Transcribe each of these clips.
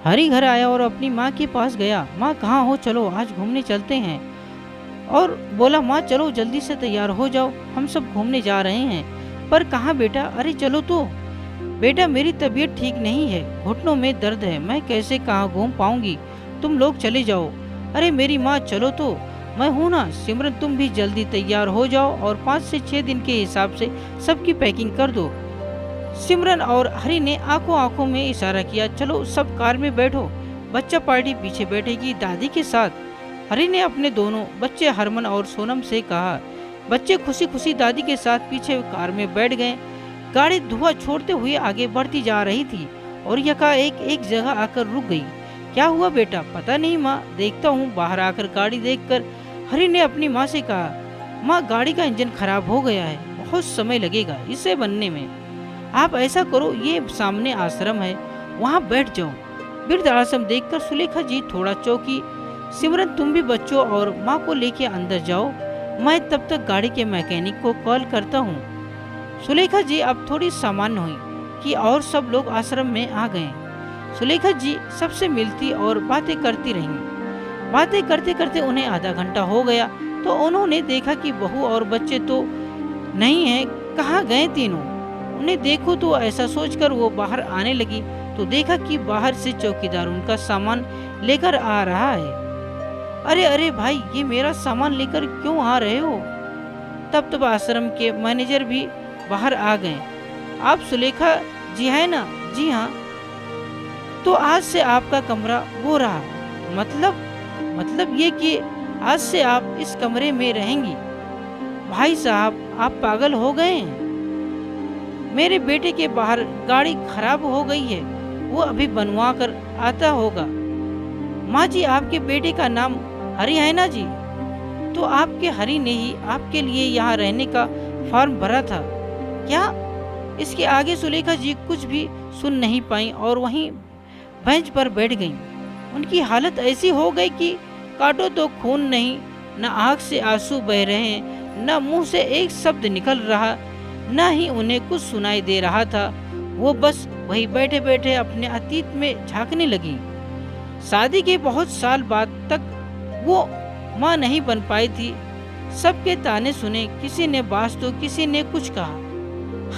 हरी घर आया और अपनी माँ के पास गया। माँ कहाँ हो, चलो आज घूमने चलते हैं। और बोला माँ चलो जल्दी से तैयार हो जाओ, हम सब घूमने जा रहे हैं। पर कहाँ बेटा, अरे चलो तो। बेटा मेरी तबीयत ठीक नहीं है, घुटनों में दर्द है, मैं कैसे कहाँ घूम पाऊंगी, तुम लोग चले जाओ। अरे मेरी माँ चलो तो, मैं हूं ना। सिमरन तुम भी जल्दी तैयार हो जाओ और 5 से 6 दिन के हिसाब से सबकी पैकिंग कर दो। सिमरन और हरी ने आंखों आंखों में इशारा किया, चलो सब कार में बैठो। बच्चा पार्टी पीछे बैठेगी दादी के साथ। हरी ने अपने दोनों बच्चे हरमन और सोनम से कहा। बच्चे खुशी खुशी दादी के साथ पीछे कार में बैठ गए। गाड़ी धुआं छोड़ते हुए आगे बढ़ती जा रही थी और यकाएक एक जगह आकर रुक गई। क्या हुआ बेटा, पता नहीं माँ, देखता हूँ। बाहर आकर गाड़ी देखकर हरी ने अपनी माँ से कहा, माँ गाड़ी का इंजन खराब हो गया है, बहुत समय लगेगा इसे बनने में। आप ऐसा करो, ये सामने आश्रम है, वहाँ बैठ जाओ। वृद्ध आश्रम देखकर सुलेखा जी थोड़ा चौंकी। सिमरन तुम भी बच्चों और माँ को लेके अंदर जाओ, मैं तब तक गाड़ी के मैकेनिक को कॉल करता हूँ। सुलेखा जी अब थोड़ी सामान्य हुई कि और सब लोग आश्रम में आ गए। सुलेखा जी सबसे मिलती और बातें करती रहीं। बातें करते करते उन्हें आधा घंटा हो गया तो उन्होंने देखा कि बहू और बच्चे तो नहीं है, कहाँ गए तीनों। उन्हें देखो तो ऐसा सोचकर वो बाहर आने लगी तो देखा कि बाहर से चौकीदार उनका सामान लेकर आ रहा है। अरे अरे भाई, ये मेरा सामान लेकर क्यों आ रहे हो? तब आश्रम के मैनेजर भी बाहर आ गए। आप सुलेखा जी है ना? जी हाँ। तो आज से आपका कमरा वो रहा। मतलब ये कि आज से आप इस कमरे में रहेंगी। भाई साहब आप पागल हो गए हैं? मेरे बेटे के बाहर गाड़ी खराब हो गई है, वो अभी बनवा कर आता होगा। माँ जी आपके बेटे का नाम हरी है ना जी? तो आपके हरी ने ही आपके लिए यहाँ रहने का फॉर्म भरा था क्या? इसके आगे सुलेखा जी कुछ भी सुन नहीं पाई और वहीं बेंच पर बैठ गईं। उनकी हालत ऐसी हो गई कि काटो तो खून नहीं, न आँख से आंसू बह रहे हैं, न मुंह से एक शब्द निकल रहा, न ही उन्हें कुछ सुनाई दे रहा था। वो बस वही बैठे बैठे अपने अतीत में झांकने लगी। शादी के बहुत साल बाद तक वो माँ नहीं बन पाई थी। सबके ताने सुने, किसी ने बास तो किसी ने कुछ कहा,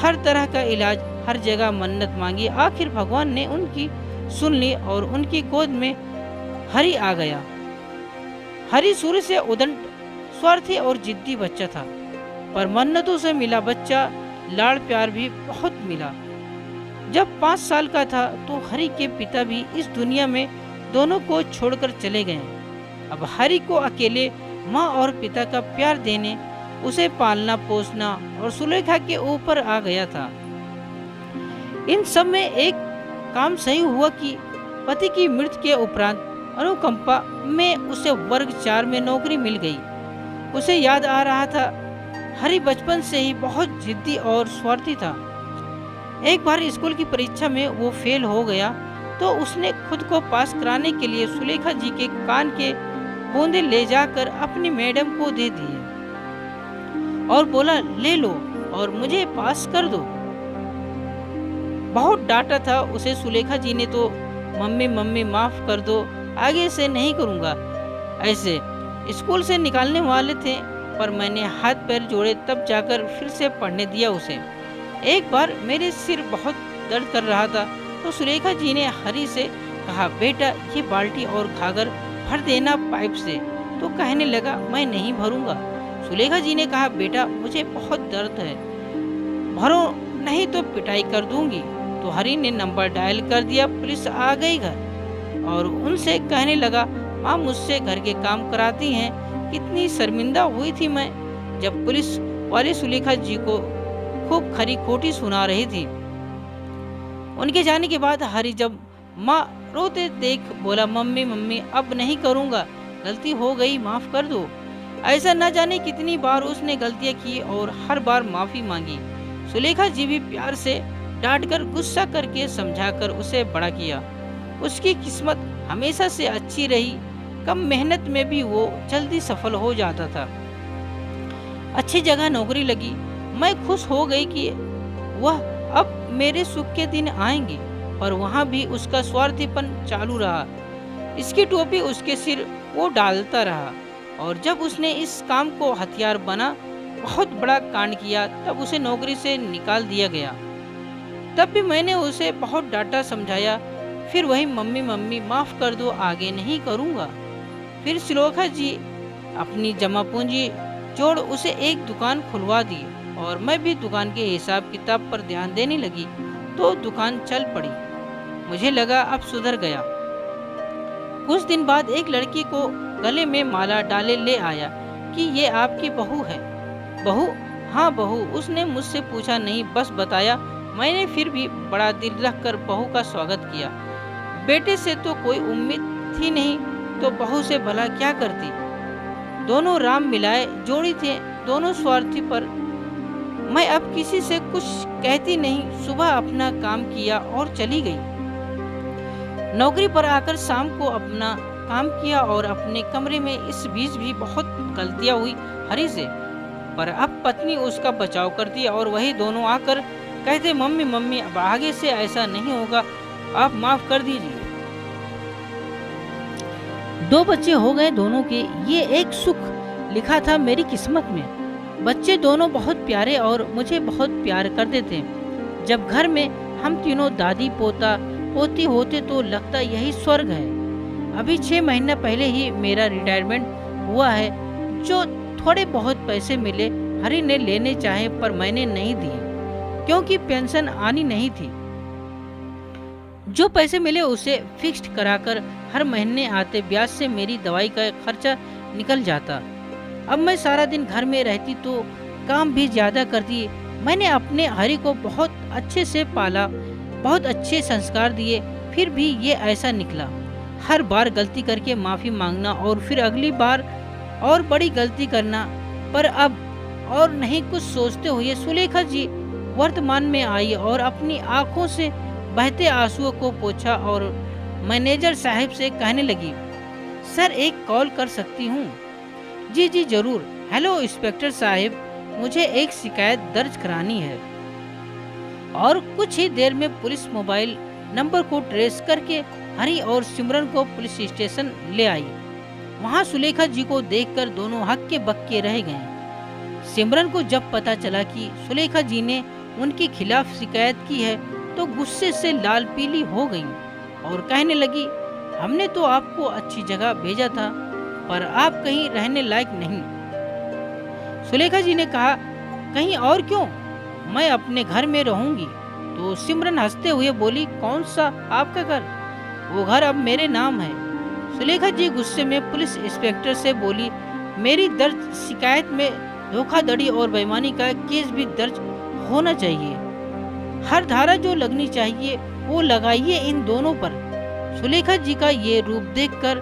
हर तरह का इलाज, हर जगह मन्नत मांगी। आखिर भगवान ने उनकी सुन ली और उनकी गोद में हरी आ गया। हरी सूर्य से उदंड, स्वार्थी और जिद्दी बच्चा था, पर मन्नतों से मिला बच्चा लाड़ प्यार भी बहुत मिला। जब 5 साल का था तो हरी के पिता भी इस दुनिया में दोनों को छोड़कर चले गए। अब हरी को अकेले माँ और पिता का प्यार देने, उसे पालना पोसना और सुलेखा के ऊपर आ गया था। इन सब में एक काम सही हुआ कि पति की मृत्यु के उपरांत अनुकंपा में उसे वर्ग 4 में नौकरी मिल गई। उसे याद आ रहा था, हरी बचपन से ही बहुत जिद्दी और स्वार्थी था। एक बार स्कूल की परीक्षा में वो फेल हो गया तो उसने खुद को पास कराने के लिए सुलेखा जी के कान के बूंदे ले जाकर अपनी मैडम को दे दिए और बोला, ले लो और मुझे पास कर दो। बहुत डांटा था उसे सुलेखा जी ने तो, मम्मी मम्मी माफ कर दो, आगे से नहीं करूँगा ऐसे। स्कूल से निकालने वाले थे पर मैंने हाथ पैर जोड़े तब जाकर फिर से पढ़ने दिया उसे। एक बार मेरे सिर बहुत दर्द कर रहा था तो सुलेखा जी ने हरी से कहा, बेटा ये बाल्टी और घाघर भर देना पाइप से। तो कहने लगा, मैं नहीं भरूंगा। सुलेखा जी ने कहा, बेटा मुझे बहुत दर्द है, भरो नहीं तो पिटाई कर दूंगी। तो हरी ने नंबर डायल कर दिया। पुलिस आ गई घर और उनसे कहने लगा, माँ मुझसे घर के काम कराती हैं। कितनी शर्मिंदा हुई थी मैं जब पुलिस वाले सुलेखा जी को खूब खरी खोटी सुना रही थी। उनके जाने के बाद हरी जब माँ रोते देख बोला, मम्मी मम्मी अब नहीं करूँगा, गलती हो गई, माफ कर दो। ऐसा न जाने कितनी बार उसने गलतियाँ की और हर बार माफी मांगी। सुलेखा जी भी प्यार से डांटकर, गुस्सा करके समझाकर उसे बड़ा किया। उसकी किस्मत हमेशा से अच्छी रही, कम मेहनत में भी वो जल्दी सफल हो जाता था। अच्छी जगह नौकरी लगी। मैं खुश हो गई कि वह अब मेरे सुख के दिन आएंगे। पर वहाँ भी उसका स्वार्थीपन चालू रहा। इसकी टोपी उसके सिर वो डालता रहा, और जब उसने इस काम को हथियार बना बहुत बड़ा कांड किया तब उसे नौकरी से निकाल दिया गया। तब भी मैंने उसे बहुत डांटा, समझाया, फिर वही मम्मी मम्मी माफ कर दो, आगे नहीं करूँगा। फिर सुलेखा जी अपनी जमा पूंजी जोड़ उसे एक दुकान खुलवा दी, और मैं भी दुकान के हिसाब किताब पर ध्यान देने लगी तो दुकान चल पड़ी। मुझे लगा अब सुधर गया। कुछ दिन बाद एक लड़की को गले में माला डाले ले आया कि ये आपकी बहू है। बहू? हाँ बहू। उसने मुझसे पूछा नहीं, बस बताया। मैंने फिर भी बड़ा दिल रखकर बहू का स्वागत किया। बेटे से तो कोई उम्मीद थी नहीं, तो बहू से भला क्या करती। दोनों राम मिलाए जोड़ी थे, दोनों स्वार्थी, पर मैं अब किसी से कुछ कहती नहीं। सुबह अपना काम किया और चली गई। नौकरी पर आकर शाम को अपना काम किया और अपने कमरे में। इस बीच भी बहुत गलतियां हुई हरी से, पर अब पत्नी उसका बचाव करती है, और वही दोनों आकर कहते, मम्मी मम्मी अब आगे से ऐसा नहीं होगा, आप माफ कर दीजिए। 2 बच्चे हो गए दोनों के, ये एक सुख लिखा था मेरी किस्मत में। बच्चे दोनों बहुत प्यारे और मुझे बहुत प्यार करते थे। जब घर में हम तीनों दादी पोता पोती होते तो लगता यही स्वर्ग है। अभी 6 महीना पहले ही मेरा रिटायरमेंट हुआ है। जो थोड़े बहुत पैसे मिले हरी ने लेने चाहे, पर मैंने नहीं दिए क्योंकि पेंशन आनी नहीं थी। जो पैसे मिले उसे फिक्स्ड कराकर हर महीने आते ब्याज से मेरी दवाई का खर्चा निकल जाता। अब मैं सारा दिन घर में रहती तो काम भी ज्यादा करती। मैंने अपने हरी को बहुत अच्छे से पाला, बहुत अच्छे संस्कार दिए, फिर भी ये ऐसा निकला। हर बार गलती करके माफी मांगना और फिर अगली बार और बड़ी गलती करना। पर अब और नहीं कुछ सोचते हुए सुलेखा जी वर्तमान में आई और अपनी आंखों से बहते आंसुओं को पोंछा और मैनेजर साहब से कहने लगी, सर एक कॉल कर सकती हूँ? जी जी जरूर। हेलो इंस्पेक्टर साहब, मुझे एक शिकायत दर्ज करानी है। और कुछ ही देर में पुलिस मोबाइल नंबर को ट्रेस करके हरी और सिमरन को पुलिस स्टेशन ले आई। वहाँ सुलेखा जी को देखकर दोनों हक्के बक्के रह गए। सिमरन को जब पता चला कि सुलेखा जी ने उनके खिलाफ शिकायत की है तो गुस्से से लाल पीली हो गई और कहने लगी, हमने तो आपको अच्छी जगह भेजा था, पर आप कहीं रहने लायक नहीं। सुलेखा जी ने कहा, कहीं और क्यों, मैं अपने घर में रहूंगी। तो सिमरन हंसते हुए बोली, कौन सा आपका घर? वो घर अब मेरे नाम है। सुलेखा जी गुस्से में पुलिस इंस्पेक्टर से बोली, मेरी दर्ज शिकायत में धोखाधड़ी और बेईमानी का केस भी दर्ज होना चाहिए। हर धारा जो लगनी चाहिए वो लगाइए इन दोनों पर। सुलेखा जी का ये रूप देखकर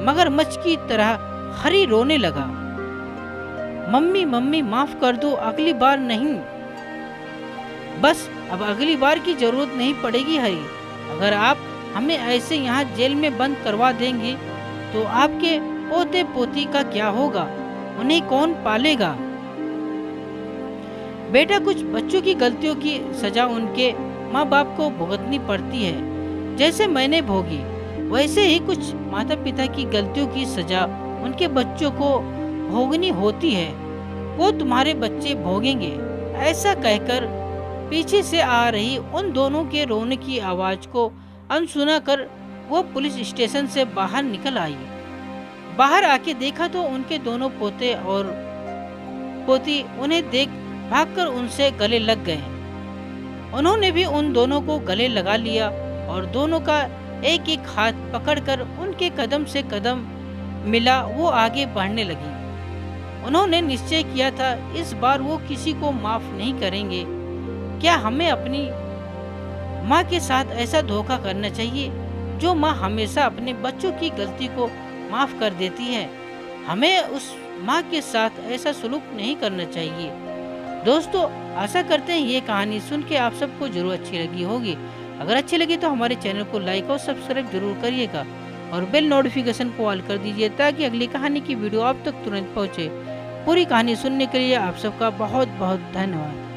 मगरमच्छ की तरह हरी रोने लगा। मम्मी मम्मी माफ कर दो, अगली बार नहीं। बस अब अगली बार की जरूरत नहीं पड़ेगी हरी। अगर आप हमें ऐसे यहाँ जेल में बंद करवा देंगे तो आपके पोते पोती का क्या होगा? उन्हें कौन पालेगा? बेटा, कुछ बच्चों की गलतियों की सजा उनके माँ बाप को भुगतनी पड़ती है। जैसे मैंने भोगी, वैसे ही कुछ माता पिता की गलतियों की सजा उनके बच्चों को भोगनी होती है। वो तुम्हारे बच्चे भोगेंगे। ऐसा कहकर पीछे से आ रही उन दोनों के रोने की आवाज को अनसुना कर वो पुलिस स्टेशन से बाहर निकल आई। बाहर आके देखा तो उनके दोनों पोते और पोती उन्हें देख भागकर उनसे गले लग गए। उन्होंने भी उन दोनों को गले लगा लिया और दोनों का एक एक हाथ पकड़कर उनके कदम से कदम मिला वो आगे बढ़ने लगी। उन्होंने निश्चय किया था इस बार वो किसी को माफ नहीं करेंगे। क्या हमें अपनी माँ के साथ ऐसा धोखा करना चाहिए? जो माँ हमेशा अपने बच्चों की गलती को माफ कर देती है, हमें उस माँ के साथ ऐसा सलूक नहीं करना चाहिए। दोस्तों, आशा करते हैं ये कहानी सुन के आप सबको जरूर अच्छी लगी होगी। अगर अच्छी लगी तो हमारे चैनल को लाइक और सब्सक्राइब जरूर करिएगा और बेल नोटिफिकेशन को ऑल कर दीजिए ताकि अगली कहानी की वीडियो आप तक तुरंत पहुंचे। पूरी कहानी सुनने के लिए आप सबका बहुत बहुत धन्यवाद।